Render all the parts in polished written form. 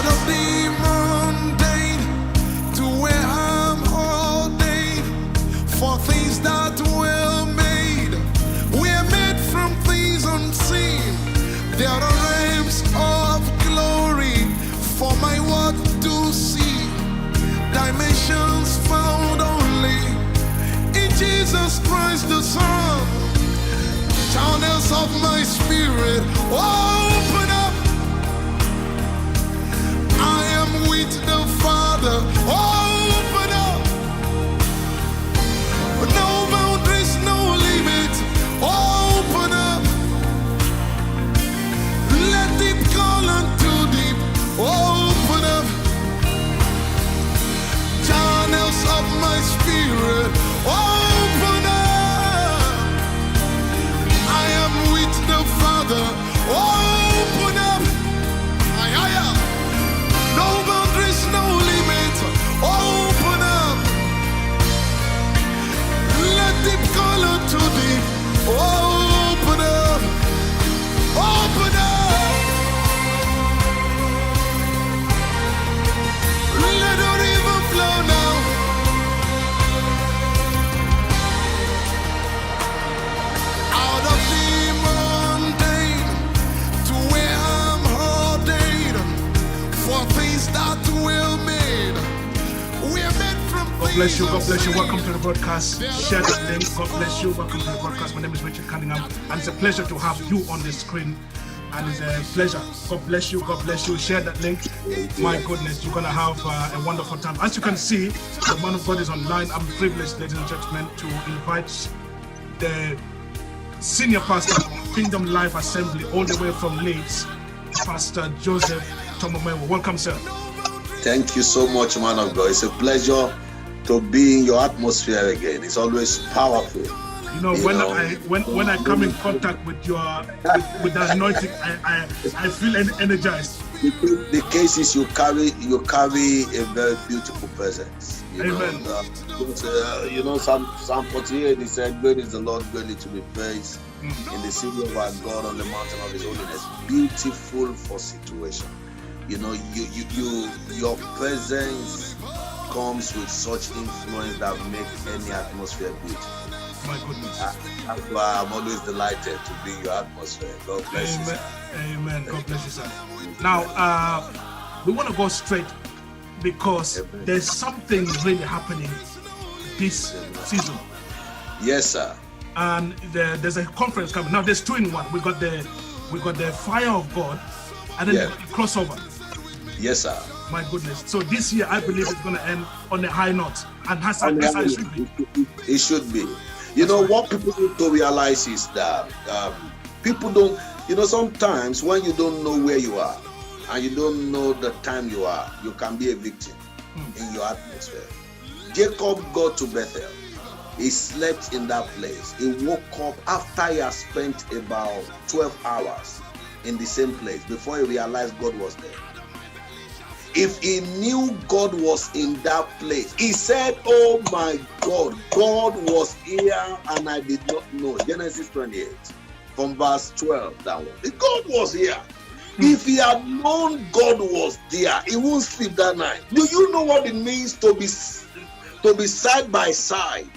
Out of the mundane to where I'm ordained for things that were made. We're made from things unseen. There are realms of glory for my word to see. Dimensions found only in Jesus Christ the Son. Channels of my spirit open up. I am with the Father. Open up. No boundaries, no limits. Open up. Let deep call unto deep. Open up. Channels of my spirit open up. I am with the Father. Open up. No boundaries, no limits. Open up. Let deep call unto deep. Open up. Open up. Let the river flow now. Out of the mundane to where I'm ordained for things that were made. We're made from God bless you. God bless you. Welcome to the broadcast. Share the link. God bless you. Welcome to the broadcast. My name is Richard Cunningham, and it's a pleasure to have you on the screen. And it's a pleasure. God bless you. God bless you. Share that link. My goodness, you're gonna have a wonderful time. As you can see, the man of God is online. I'm privileged, ladies and gentlemen, to invite the senior pastor of Kingdom Life Assembly, all the way from Leeds, Pastor Joseph Tomomewo. Welcome, sir. Thank you so much, man of God. It's a pleasure to be in your atmosphere again. It's always powerful. You know, when I come in contact with your with the anointing, I feel energized. The case is you carry a very beautiful presence. Amen. Psalm 48, he said, "Great is the Lord, greatly to be praised in the city of our God, on the mountain of His holiness." Beautiful for situation. You know, your presence comes with such influence that makes any atmosphere beautiful. My goodness. That's why I'm always delighted to be in your atmosphere. God bless you, sir. Amen. God bless you, sir. Now, we want to go straight because there's something really happening this season. Yes, sir. And there's a conference coming. Now, there's two in one. We got the fire of God, and then the crossover. Yes, sir. My goodness. So this year, I believe it's going to end on a high note, and that's how it should be. It should be. You know, what people need to realize is that people don't, sometimes when you don't know where you are and you don't know the time you are, you can be a victim in your atmosphere. Jacob got to Bethel. He slept in that place. He woke up after he had spent about 12 hours in the same place before he realized God was there. If he knew God was in that place, he said, "Oh my God, God was here and I did not know." Genesis 28, from verse 12 downward. God was here. If he had known God was there, he wouldn't sleep that night. Do you know what it means to be side by side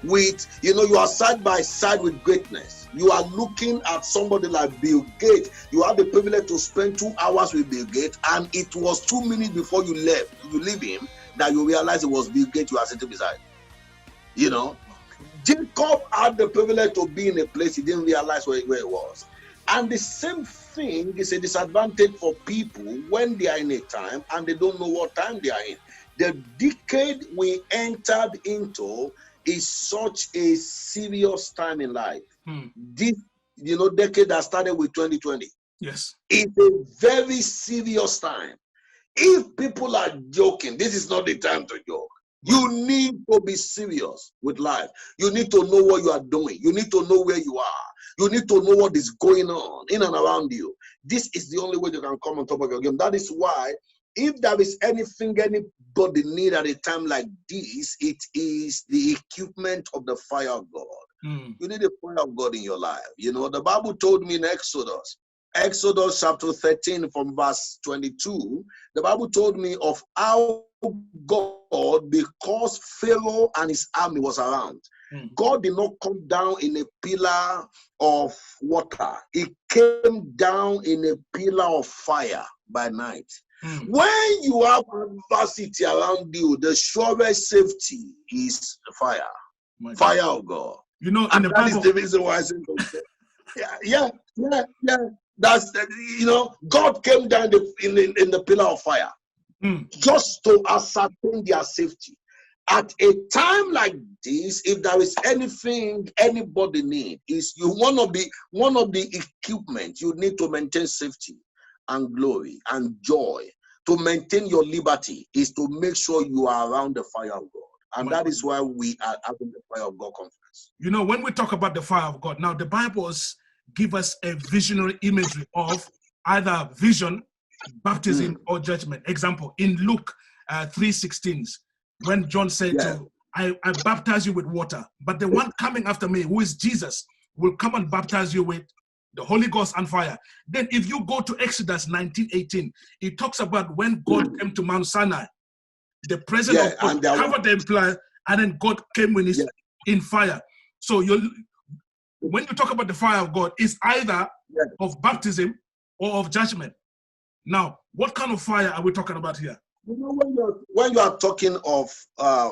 with, you are side by side with greatness? You are looking at somebody like Bill Gates. You have the privilege to spend 2 hours with Bill Gates, and it was 2 minutes before you leave him, that you realize it was Bill Gates you are sitting beside. Jacob had the privilege to be in a place he didn't realize where it was. And the same thing is a disadvantage for people when they are in a time and they don't know what time they are in. The decade we entered into is such a serious time in life. This, decade that started with 2020. Yes. It's a very serious time. If people are joking, this is not the time to joke. You need to be serious with life. You need to know what you are doing. You need to know where you are. You need to know what is going on in and around you. This is the only way you can come on top of your game. That is why, if there is anything anybody need at a time like this, it is the equipment of the fire of God. You need the fire of God in your life. The Bible told me in Exodus, Exodus chapter 13 from verse 22, the Bible told me of how God, because Pharaoh and his army was around, God did not come down in a pillar of water. He came down in a pillar of fire by night. When you have adversity around you, the surest safety is fire. Fire of God. You know, and in the that Bible, is the reason why I say, yeah. That's God came down in the pillar of fire just to ascertain their safety. At a time like this, if there is anything anybody need, is one of the equipment you need to maintain safety and glory and joy, to maintain your liberty, is to make sure you are around the fire of God. And that is why we are having the Fire of God conference. You know, when we talk about the fire of God, now the Bibles give us a visionary imagery of either vision, baptism, or judgment. Example, in Luke 3:16, when John said to, I baptize you with water, but the one coming after me, who is Jesus, will come and baptize you with the Holy Ghost and fire. Then if you go to Exodus 19:18, it talks about when God came to Mount Sinai, the presence of God covered the empire, and then God came when he's in fire. So when you talk about the fire of God, it's either of baptism or of judgment. Now, what kind of fire are we talking about here? You know, when you are talking of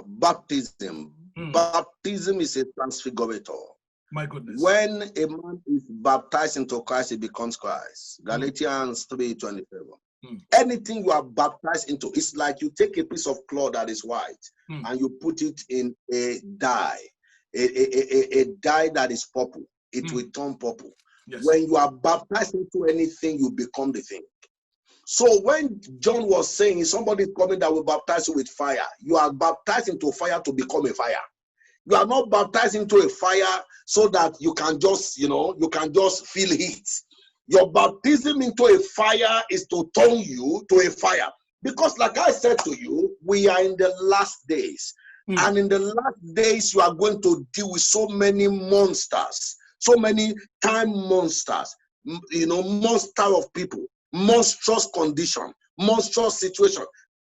baptism, baptism is a transfigurator. My goodness. When a man is baptized into Christ, he becomes Christ. Galatians 3:27. Anything you are baptized into, it's like you take a piece of cloth that is white and you put it in a dye, a dye that is purple. It will turn purple. Yes. When you are baptized into anything, you become the thing. So when John was saying somebody coming that will baptize you with fire, you are baptized into fire to become a fire. You are not baptized into a fire so that you can just, you can just feel heat. Your baptism into a fire is to turn you to a fire. Because like I said to you, we are in the last days. And in the last days, you are going to deal with so many monsters, so many time monsters, monster of people, monstrous condition, monstrous situation.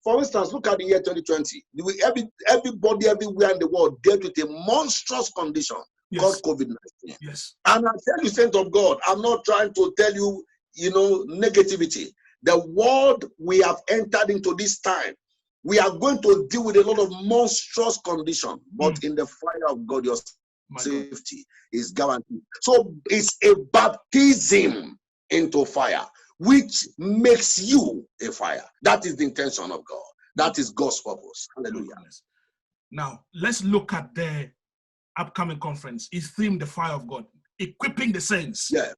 For instance, look at the year 2020. Everybody everywhere in the world dealt with a monstrous condition called COVID-19. Yes. And I tell you, saint of God, I'm not trying to tell you, negativity. The world we have entered into this time, we are going to deal with a lot of monstrous condition, but in the fire of God, your safety is guaranteed. So it's a baptism into fire, which makes you a fire. That is the intention of God. That is God's purpose. Hallelujah. Now, let's look at the upcoming conference. It's themed the fire of God, equipping the saints. Yeah.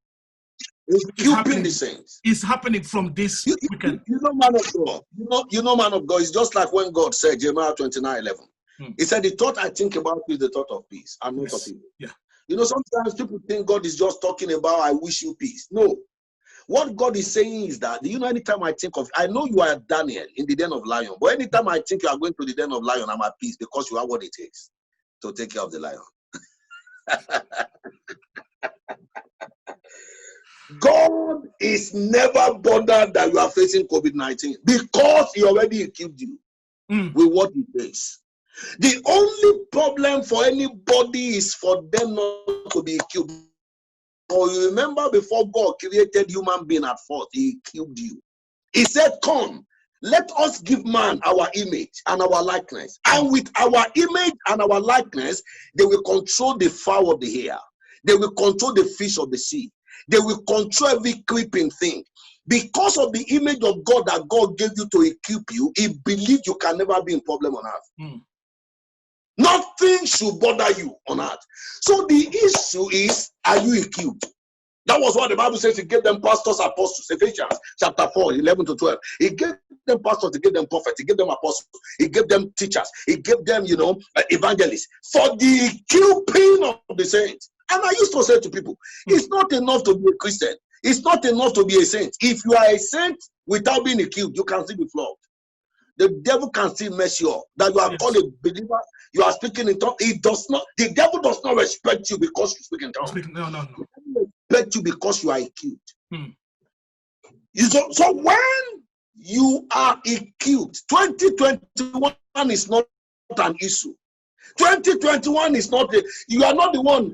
Equipping the saints. It's happening from this weekend. Man of God. Man of God. It's just like when God said, Jeremiah 29:11. He said, the thought I think about is the thought of peace and not of evil. Yeah. Sometimes people think God is just talking about, I wish you peace. No. What God is saying is that, anytime I think of, I know you are Daniel in the den of lion, but anytime I think you are going to the den of lion, I'm at peace because you have what it takes to take care of the lion. God is never bothered that you are facing COVID-19 because he already equipped you with what he takes. The only problem for anybody is for them not to be equipped. Or you remember before God created human being at first, he equipped you. He said, come, let us give man our image and our likeness. And with our image and our likeness, they will control the fowl of the air. They will control the fish of the sea. They will control every creeping thing. Because of the image of God that God gave you to equip you, he believed you can never be in problem on earth. Nothing should bother you on earth. So the issue is, are you equipped? That was what the Bible says. He gave them pastors, apostles. Ephesians chapter 4, 11-12. He gave them pastors, he gave them prophets, he gave them apostles, he gave them teachers, he gave them, evangelists for the equipping of the saints. And I used to say to people, it's not enough to be a Christian. It's not enough to be a saint. If you are a saint without being equipped, you can still be flogged. The devil can still mess you up. That you are called a believer, you are speaking in tongues. The devil does not respect you because you speak in tongues. No. He doesn't respect you because you are equipped. So when you are equipped, 2021 is not an issue. 2021 is not, you are not the one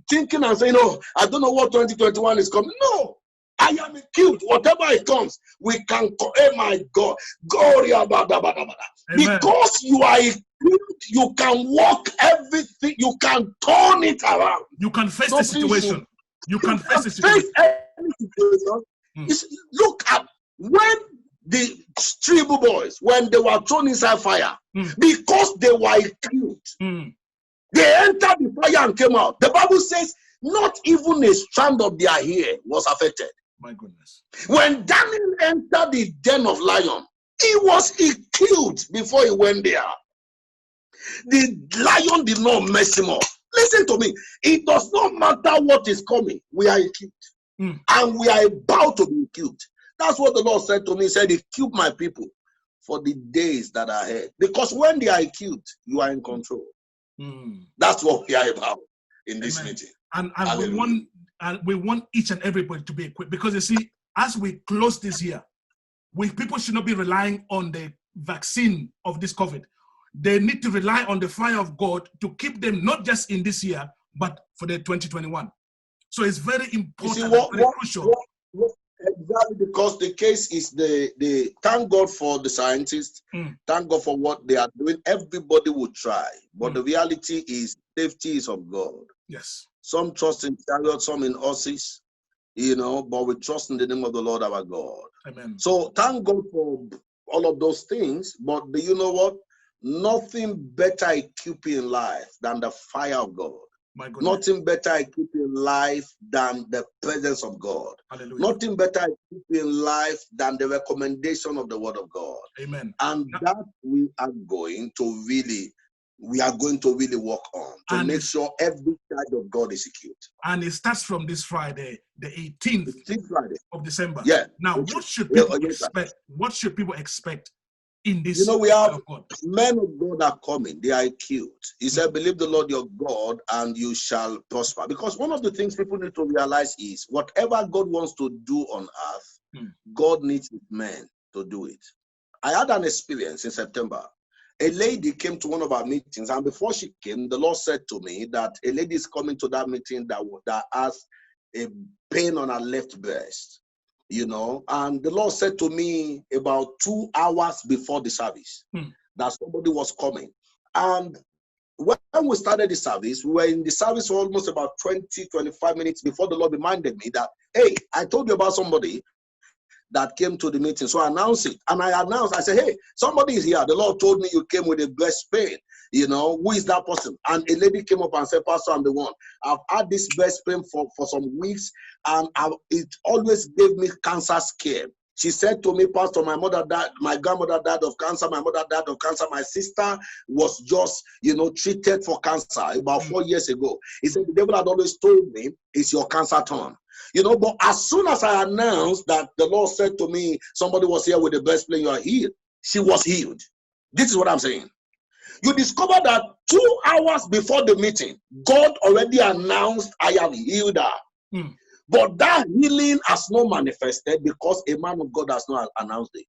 thinking and saying, oh, I don't know what 2021 is coming. No, I am equipped. Whatever it comes, we can, oh my God, because you are equipped, you can walk everything, you can turn it around. You can face the situation. You can face the situation. Any situation. Look at when the Tribu boys, when they were thrown inside fire, because they were equipped, they entered the fire and came out. The Bible says not even a strand of their hair was affected. My goodness. When Daniel entered the den of lion, he was equipped before he went there. The lion did not mess him up. Listen to me. It does not matter what is coming. We are equipped. And we are about to be equipped. That's what the Lord said to me. He said, equip my people for the days that are ahead. Because when they are equipped, you are in control. That's what we are about in this meeting. And we want each and everybody to be equipped. Because you see, as we close this year, people should not be relying on the vaccine of this COVID. They need to rely on the fire of God to keep them not just in this year, but for the 2021. So it's very important, very crucial. Exactly, because the case is the thank God for the scientists, thank God for what they are doing. Everybody will try, but the reality is safety is of God. Yes. Some trust in chariots, some in horses, but we trust in the name of the Lord our God. Amen. So thank God for all of those things, but do you know what? Nothing better equipping in life than the fire of God. My goodness. Nothing better equipped in life than the presence of God. Hallelujah. Nothing better equipped in life than the recommendation of the word of God. Amen. And that we are going to really work on to make sure every child of God is equipped. And it starts from this Friday, the 18th of December. Yeah. Now, what should people expect? What should people expect in this? We have men of God are coming. They are equipped. He said, believe the Lord your God and you shall prosper. Because one of the things people need to realize is whatever God wants to do on earth, God needs men to do it. I had an experience in September. A lady came to one of our meetings, and before she came, the Lord said to me that a lady is coming to that meeting that has a pain on her left breast. And the Lord said to me about 2 hours before the service that somebody was coming. And when we started the service, we were in the service for almost about 20-25 minutes before the Lord reminded me that, hey, I told you about somebody that came to the meeting. So I announced it. And I said, hey, somebody is here. The Lord told me you came with a breast pain. Who is that person? And a lady came up and said, Pastor, I'm the one. I've had this breast pain for some weeks, and it always gave me cancer scare. She said to me, Pastor, my grandmother died of cancer, my mother died of cancer, my sister was just, treated for cancer about 4 years ago. He said, the devil had always told me, it's your cancer turn. But as soon as I announced that the Lord said to me, somebody was here with the breast pain, you are healed, she was healed. This is what I'm saying. You discover that 2 hours before the meeting, God already announced, I have healed her. But that healing has not manifested because a man of God has not announced it.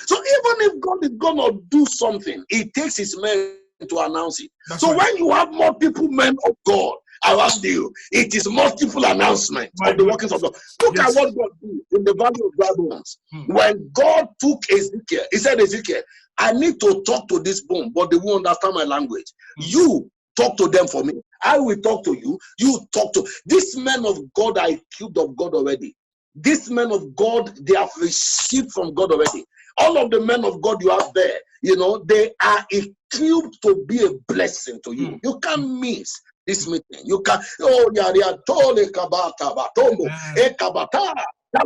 So even if God is going to do something, it takes his men to announce it. When you have multiple men of God around you, it is multiple announcements of the workings of God. Look at what God did in the valley of dry bones. When God took Ezekiel, he said, Ezekiel, I need to talk to this bone, but they won't understand my language. You talk to them for me. I will talk to you. You talk to these men of God are equipped of God already. These men of God, they have received from God already. All of the men of God you have there, they are equipped to be a blessing to you. You can't miss this meeting. You can there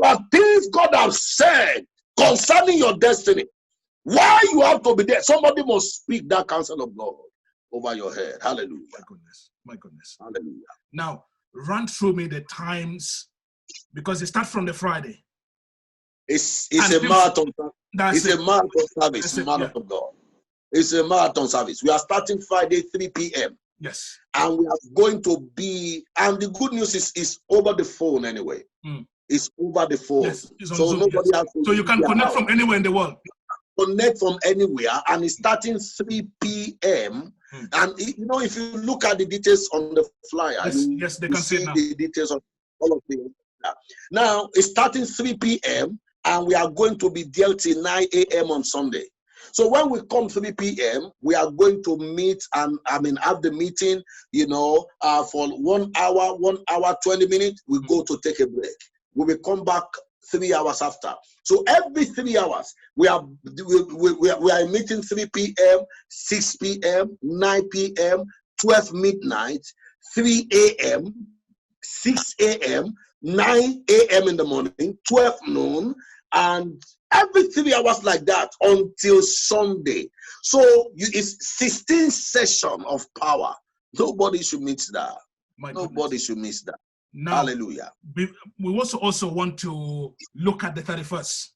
are things God has said concerning your destiny. Why you have to be there? Somebody must speak that counsel of God over your head. Hallelujah. My goodness. Hallelujah. Now, run through me the times, because it starts from the Friday. It's a marathon. It's a marathon service, man of God. It's a marathon service. We are starting Friday, 3 p.m. Yes. And we are going to be, and the good news is over the phone anyway. It's over the phone. Yes, it's on So Zoom, nobody yes. has to So you can connect from anywhere in the world. Connect from anywhere, and it's starting 3 p.m. And you know, if you look at the details on the flyer, yes, they can see it now. the details of all of them. Now it's starting 3 p.m. and we are going to be there till 9 a.m. on Sunday. So when we come 3 p.m., we are going to meet and have the meeting, you know, for 1 hour, 20 minutes. We go to take a break. We will come back 3 hours after. So every 3 hours, we are meeting 3 p.m., 6 p.m., 9 p.m., 12 midnight, 3 a.m., 6 a.m., 9 a.m. in the morning, 12 noon, and every 3 hours like that until Sunday. So it's 16 session of power. Nobody should miss that. Nobody should miss that. Now, hallelujah. We also want to look at the 31st.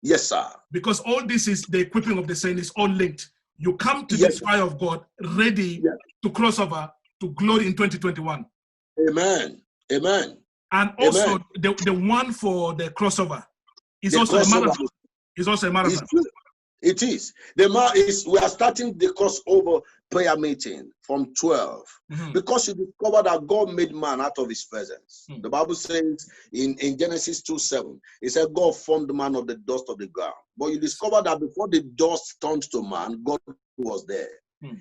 Yes, sir. Because all this is the equipping of the saints is all linked. You come to this fire of God ready to cross over to glory in 2021. Amen. Amen. And also the one for the crossover is also a marathon. It's also a marathon. It is. We are starting the crossover prayer meeting from 12 because you discover that God made man out of his presence. The Bible says in Genesis 2:7, it said God formed man of the dust of the ground. But you discover that before the dust turned to man, God was there.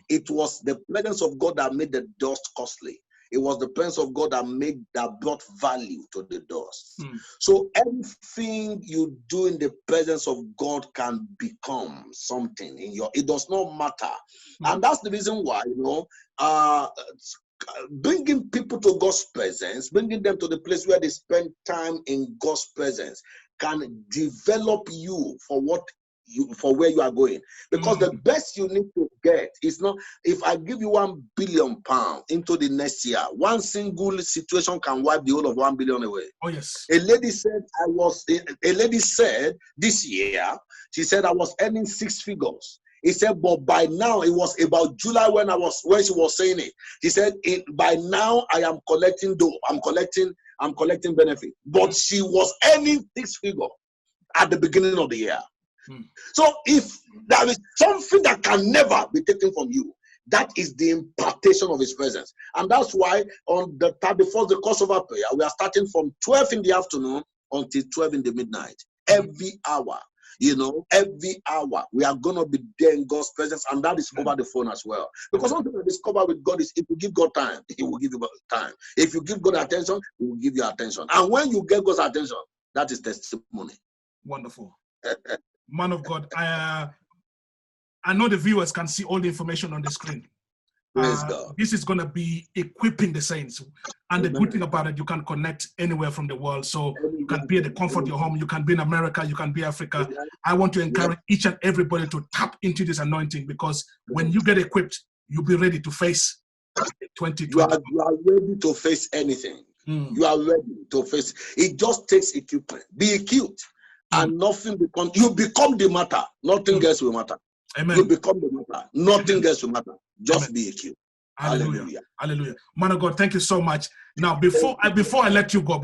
It was the presence of God that made the dust costly. It was the presence of God that brought value to the dust. So everything you do in the presence of God can become something it does not matter. And that's the reason why, you know, bringing people to God's presence, bringing them to the place where they spend time in God's presence can develop you for where you are going. Because the best you need to get is not, if I give you £1 billion into the next year, one single situation can wipe the whole of 1 billion away. Oh yes. A lady said this year, she said I was earning 6 figures. He said, but by now, it was about July when she was saying it. He said, by now I am collecting dough. I'm collecting benefit. But she was earning 6 figures at the beginning of the year. So if there is something that can never be taken from you, that is the impartation of his presence. And that's why on the 31st, the crossover prayer, we are starting from 12 in the afternoon until 12 in the midnight. Every hour, you know, every hour, we are going to be there in God's presence, and that is over the phone as well. Because one thing I discover with God is if you give God time, he will give you time. If you give God attention, he will give you attention. And when you get God's attention, that is testimony. Wonderful. Man of God, I know the viewers can see all the information on the screen. Praise God. This is going to be equipping the saints. And the good thing about it, you can connect anywhere from the world. So you can be at the comfort of your home. You can be in America. You can be Africa. I want to encourage each and everybody to tap into this anointing, because when you get equipped, you'll be ready to face 2020. You are ready to face anything. You are ready to face. It just takes equipment. Be equipped. And nothing you become the matter. Nothing else will matter. Amen. You become the matter. Nothing else will matter. Just be equipped. Hallelujah. Hallelujah. Man of God, thank you so much. Now, before I let you go,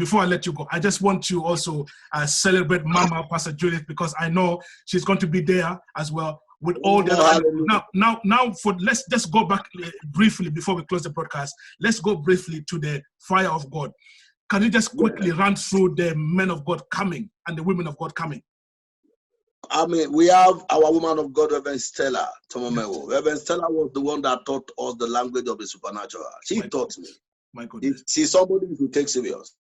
I just want to also celebrate Mama, Pastor Judith, because I know she's going to be there as well with all the now let's just go back briefly before we close the broadcast. Let's go briefly to the fire of God. Can you just quickly run through the men of God coming and the women of God coming? I mean, we have our woman of God, Reverend Stella Tomomewo. Reverend Stella was the one that taught us the language of the supernatural. She taught me. My goodness. She's somebody who takes serious.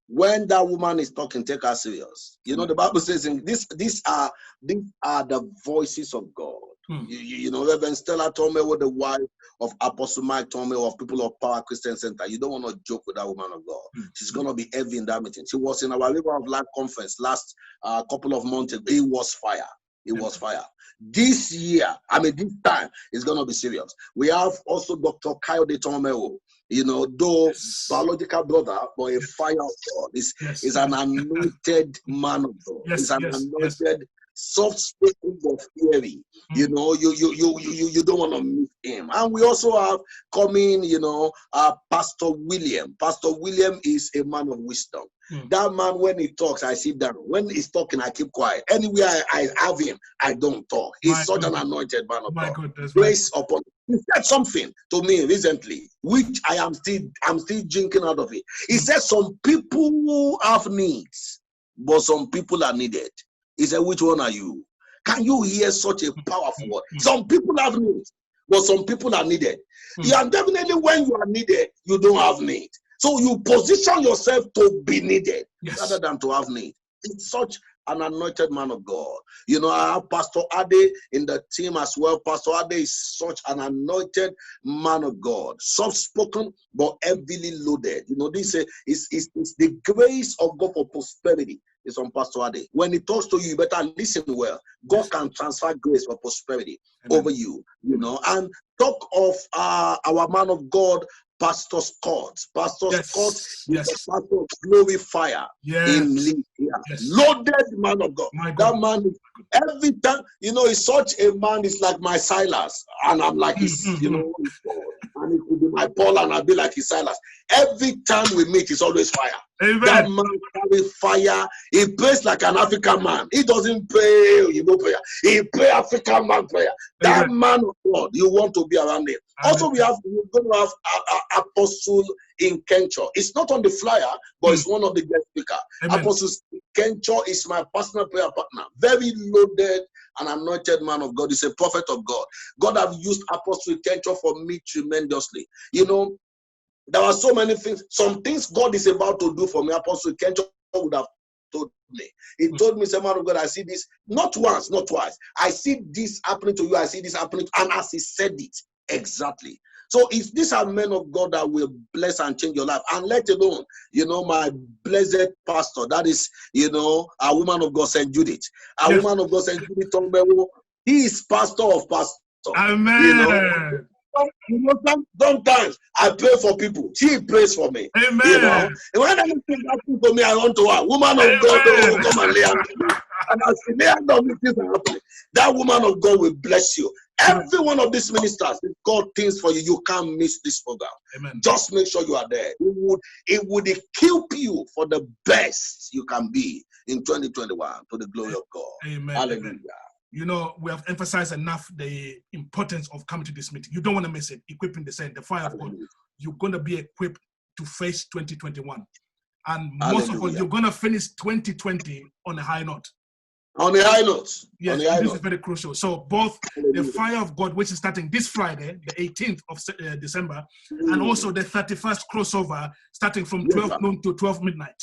When that woman is talking, take her serious. You know, the Bible says these are the voices of God. You know, Reverend Stella Tomomewo, the wife of Apostle Mike Tomomewo of People of Power Christian Center. You don't want to joke with that woman of God. She's going to be heavy in that meeting. She was in our River of Life conference last couple of months ago. It was fire. It was fire. This year, this time, is going to be serious. We have also Dr. Kayode Tomomewo. You know, though biological brother, but a fire of God. Is an anointed man of God. He's an anointed soft-spoken but fiery. You know, you don't want to miss him. And we also have coming, Pastor William. Pastor William is a man of wisdom. That man, when he talks, I sit down. When he's talking, I keep quiet. Anywhere I have him, I don't talk. He's such an anointed man of God. Grace upon. He said something to me recently, which I'm still drinking out of it. He said some people have needs, but some people are needed. He said, which one are you? Can you hear such a powerful word? Some people have needs, but some people are needed. Yeah, definitely when you are needed, you don't have need. So you position yourself to be needed rather than to have need. It's such an anointed man of God. I have Pastor Ade in the team as well. Pastor Ade is such an anointed man of God. Soft-spoken, but heavily loaded. This is the grace of God for prosperity. Is on Pastor Ade. When he talks to you, you better listen well. God can transfer grace for prosperity over you, And talk of our man of God, Pastor Scott. Pastor Scott is a pastor of Glory Fire in Leeds. Loaded man of God. That man, every time, he's such a man, it's like my Silas. And I'm like, and it could be my Paul, and I'll be like his Silas. Every time we meet, it's always fire. Amen. That man carries fire. He prays like an African man. He doesn't pray prayer. He prays African man prayer. That man of God, you want to be around him. Also, we're going to have Apostle in Kencho. It's not on the flyer, but it's one of the guest speakers. Apostle Kencho is my personal prayer partner. Very loaded and anointed man of God. He's a prophet of God. God have used Apostle Kencho for me tremendously. There are so many things. Some things God is about to do for me. Apostle Kencho would have told me. He told me, man of God, I see this not once, not twice. I see this happening to you. I see this happening. And as he said it, exactly. So if these are men of God that will bless and change your life, and let alone, my blessed pastor, that is, a woman of God, St. Judith. A woman of God, St. Judith Tombewo, he is pastor of pastors. Amen. Sometimes I pray for people. She prays for me. Amen. And when anything happens to me, I run to her. Woman of God, come and lay hands on me. And as she lay hands on me, things are happening. That woman of God will bless you. Every one of these ministers, if God things for you, you can't miss this program. Amen. Just make sure you are there. It would equip you for the best you can be in 2021 to the glory of God. Amen. Hallelujah. Amen. We have emphasized enough the importance of coming to this meeting. You don't want to miss it. Equipping the saint, the fire of God. You're going to be equipped to face 2021. And most of all, you're going to finish 2020 on a high note. On a high note. Yes, this is very crucial. So both the fire of God, which is starting this Friday, the 18th of December, and also the 31st crossover, starting from 12 noon to 12 midnight.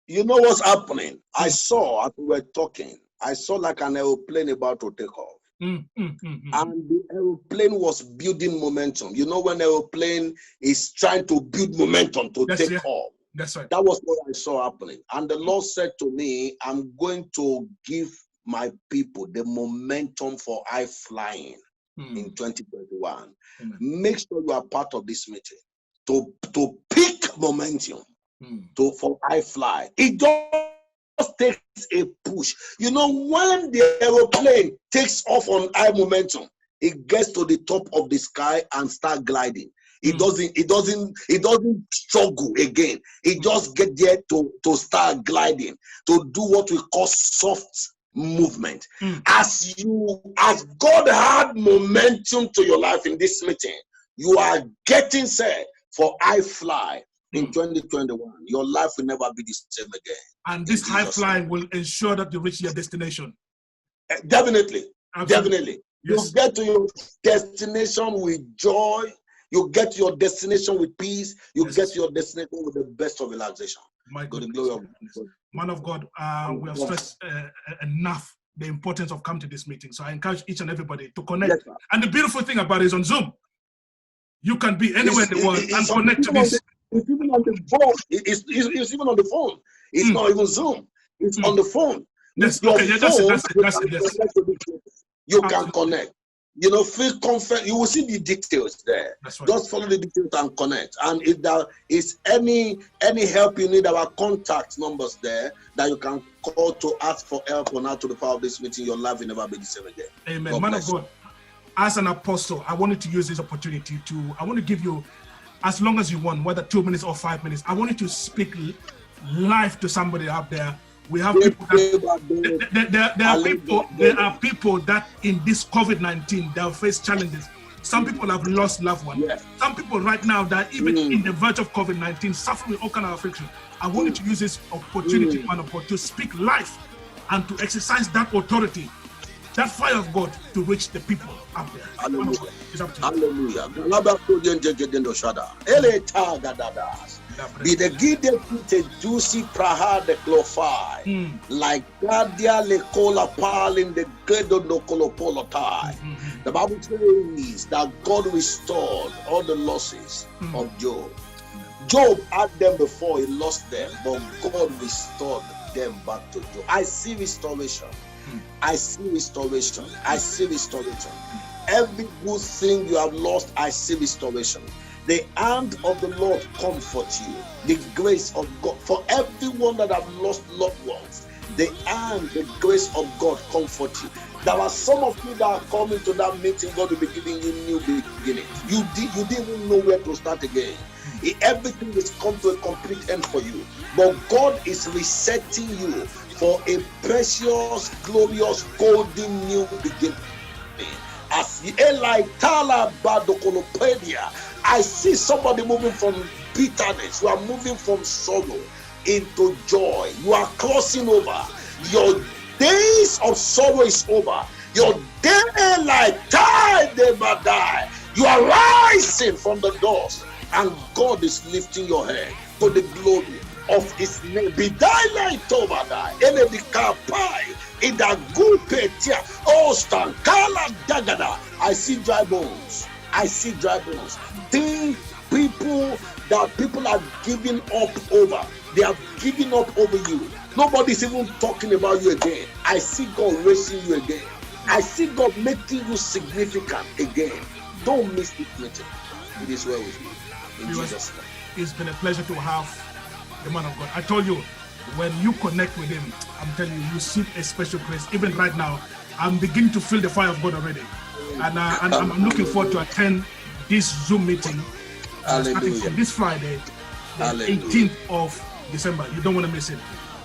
You know what's happening? I saw, as we were talking, I saw like an aeroplane about to take off. And the aeroplane was building momentum. When aeroplane is trying to build momentum to take off. That's right. That was what I saw happening. And the Lord said to me, I'm going to give my people the momentum for high flying in 2021. Make sure you are part of this meeting to pick momentum for high fly. It just takes a push. When the aeroplane takes off on high momentum, it gets to the top of the sky and start gliding. It doesn't struggle again. It just get there to start gliding, to do what we call soft movement. As God had momentum to your life in this meeting, you are getting set for high fly in 2021. Your life will never be the same again. And this high flying will ensure that you reach your destination. Definitely. Absolutely. Definitely. Yes. You get to your destination with joy. You get to your destination with peace. You get to your destination with the best of relaxation. My God, glory of man of God, we have stressed enough the importance of coming to this meeting. So I encourage each and everybody to connect. Yes, and the beautiful thing about it is on Zoom. You can be anywhere in the world and connect to this. It's even on the phone. It's even on the phone. It's not even Zoom. It's on the phone. Yes, okay, yeah, that's it. You can connect. feel confident. You will see the details there. That's right. Just follow the details and connect. And if there is any help you need, our contact numbers there that you can call to ask for help on how to the power of this meeting. Your life will never be the same again. Amen. God Man bless of God, as an apostle, I wanted to use this opportunity I want to give you, as long as you want, whether 2 minutes or 5 minutes, I want you to speak life to somebody out there. We have people that there are people that in this COVID-19 they'll face challenges. Some people have lost loved ones. Yes. Some people right now that even in the verge of COVID-19 suffering with all kind of affliction. I want you to use this opportunity, man of God, to speak life and to exercise that authority, that fire of God to reach the people out there. Hallelujah. It's up to Hallelujah. Be the gide pite juicy praha de clofai, like Gadia le cola pal in the gredo no colopolotai. The Bible says that God restored all the losses of Job. Job had them before, he lost them, but God restored them back to Job. I see restoration. I see restoration. I see restoration. Every good thing you have lost, I see restoration. The hand of the Lord comfort you. The grace of God. For everyone that have lost loved ones, the hand, the grace of God comfort you. There are some of you that are coming to that meeting. God will be giving you new beginnings. You didn't even know where to start again. Everything is come to a complete end for you. But God is resetting you for a precious, glorious, golden new beginning. As Eli Tala Badokolopedia, I see somebody moving from bitterness. You are moving from sorrow into joy. You are crossing over. Your days of sorrow is over. Your day like die, never die. You are rising from the dust, and God is lifting your head to the glory of His name. Be die like Tobada, Enedikapai, in the good petia, oh, Stankala Dagada. I see dry bones. I see dry bones. People are giving up over. They are giving up over you. Nobody's even talking about you again. I see God raising you again. I see God making you significant again. Don't miss this meeting. It is well with you. In Jesus' name. It's been a pleasure to have the man of God. I told you, when you connect with him, I'm telling you, you see a special grace. Even right now, I'm beginning to feel the fire of God already. And I'm looking forward to attend this Zoom meeting starting from this Friday, the 18th of December. You don't want to miss it.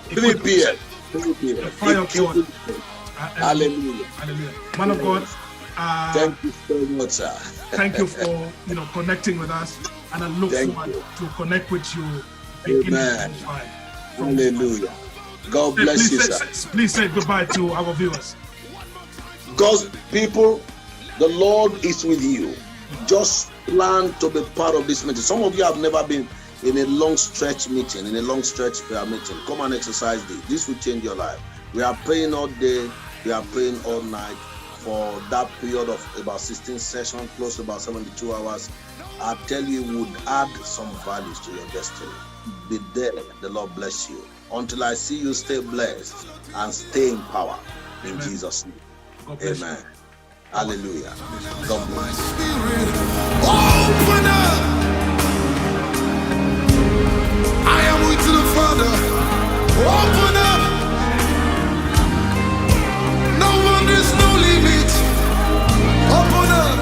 3 p.m. The fire of God. Hallelujah. Hallelujah. Man of God, thank you so much, sir. Thank you for connecting with us, and I look forward to connect with you. Amen. Hallelujah. God bless you, sir. Please say goodbye to our viewers. God's people, the Lord is with you. Just plan to be part of this meeting. Some of you have never been in a long stretch meeting, in a long stretch prayer meeting. Come and exercise this. This will change your life. We are praying all day. We are praying all night for that period of about 16 sessions, close to about 72 hours. I tell you, it would add some values to your destiny. Be there. The Lord bless you. Until I see you, stay blessed and stay in power. In Amen. Jesus' name. Amen. You. Hallelujah. God bless. Spirit, open up. I am with the Father. Open up. No one, there's no limit. Open up.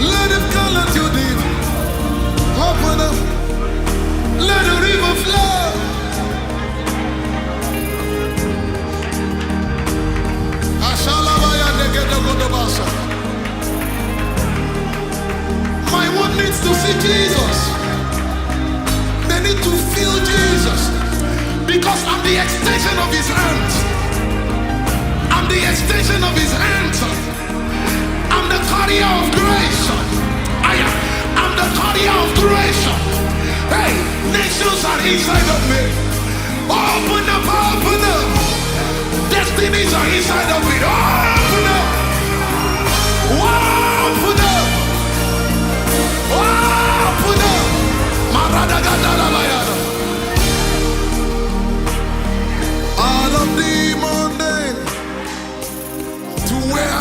Let it come at you deep. Open up. Let the river flow. My one needs to see Jesus. They need to feel Jesus, because I'm the extension of His hands. I'm the extension of His hands. I'm the carrier of grace. I'm the carrier of grace. Hey, nations are inside of me. Open up, open up. Destinies are inside of me. Open up. Open up. Open up. Maradagadalabayada. Out of the mundane to where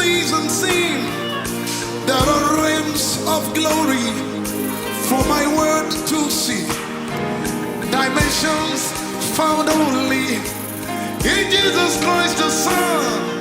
things unseen. There are realms of glory for my word to see. Dimensions found only in Jesus Christ the Son.